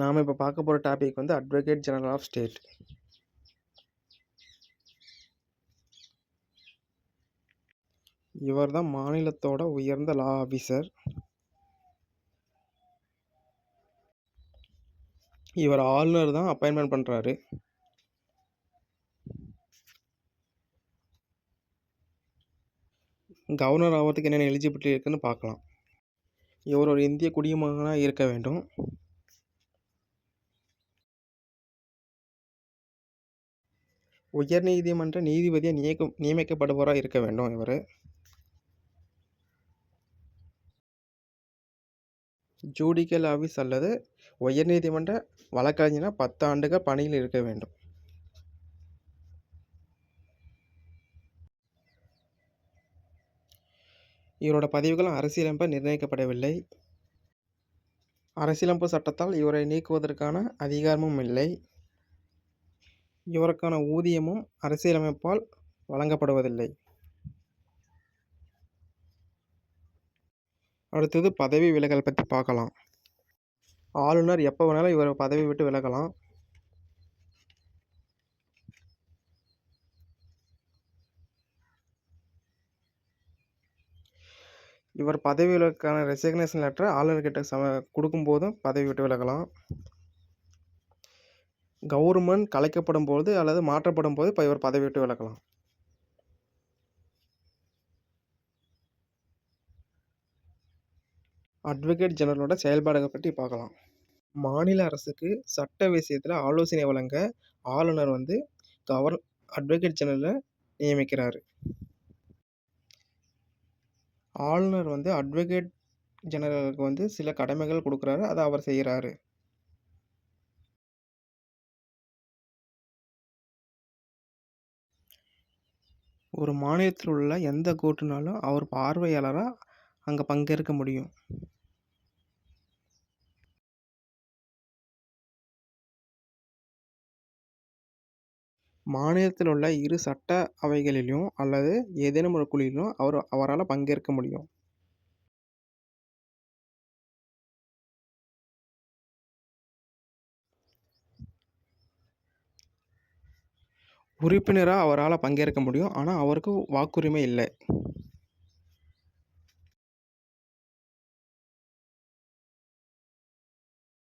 நாம் இப்போ பார்க்க போகிற டாபிக் வந்து அட்வொகேட் ஜெனரல் ஆஃப் ஸ்டேட். இவர் தான் மாநிலத்தோட உயர்ந்த லா ஆஃபீஸர். இவர் ஆளுநர் தான் அப்பாயின்மெண்ட் பண்ணுறாரு. கவர்னர் ஆகிறதுக்கு என்னென்ன எலிஜிபிலிட்டி இருக்குன்னு பார்க்கலாம். இவர் ஒரு இந்திய குடிமகனாக இருக்க வேண்டும். உயர் நீதிமன்ற நீதிபதியாக நியமிக்கப்படுபவராக இருக்க வேண்டும். இவர் ஜூடிக்கல் ஆஃபீஸ் அல்லது உயர்நீதிமன்ற வழக்கறிஞராக 10 ஆண்டுகள் பணியில் இருக்க வேண்டும். இவரோட பதவிகள் அரசியலமைப்பால் நிர்ணயிக்கப்படவில்லை. அரசியலமைப்பு சட்டத்தால் இவரை நீக்குவதற்கான அதிகாரமும் இல்லை. இவருக்கான ஊதியமும் அரசியலமைப்பால் வழங்கப்படுவதில்லை. அடுத்தது பதவி விலகல் பற்றி பார்க்கலாம். ஆளுநர் எப்போ வேணாலும் இவர் பதவி விட்டு விலகலாம். இவர் பதவி விலகலுக்கான ரெசிக்னேஷன் லெட்டரை ஆளுநர்கிட்ட கொடுக்கும்போதும் பதவி விட்டு விலகலாம். கவர்மெண்ட் கலைக்கப்படும் போது அல்லது மாற்றப்படும் போது இப்போ இவர் பதவி விட்டு விலகலாம். அட்வொகேட் ஜெனரலோட செயல்பாடுகளை பற்றி பார்க்கலாம். மாநில அரசுக்கு சட்ட விஷயத்தில் ஆலோசனை வழங்க ஆளுநர் வந்து அட்வொகேட் ஜெனரலை நியமிக்கிறார். ஆளுநர் வந்து அட்வொகேட் ஜெனரலுக்கு வந்து சில கடமைகள் கொடுக்குறாரு, அதை அவர் செய்கிறாரு. ஒரு மாநிலத்தில் உள்ள எந்த கோர்ட்டுனாலும் அவர் பார்வையாளராக அங்கே பங்கேற்க முடியும். மாநிலத்தில் உள்ள இரு சட்ட அவைகளிலும் அல்லது ஏதேனும் ஒரு குழுவிலும் அவரால் பங்கேற்க முடியும். உறுப்பினராக அவரால் பங்கேற்க முடியும், ஆனால் அவருக்கு வாக்குரிமை இல்லை.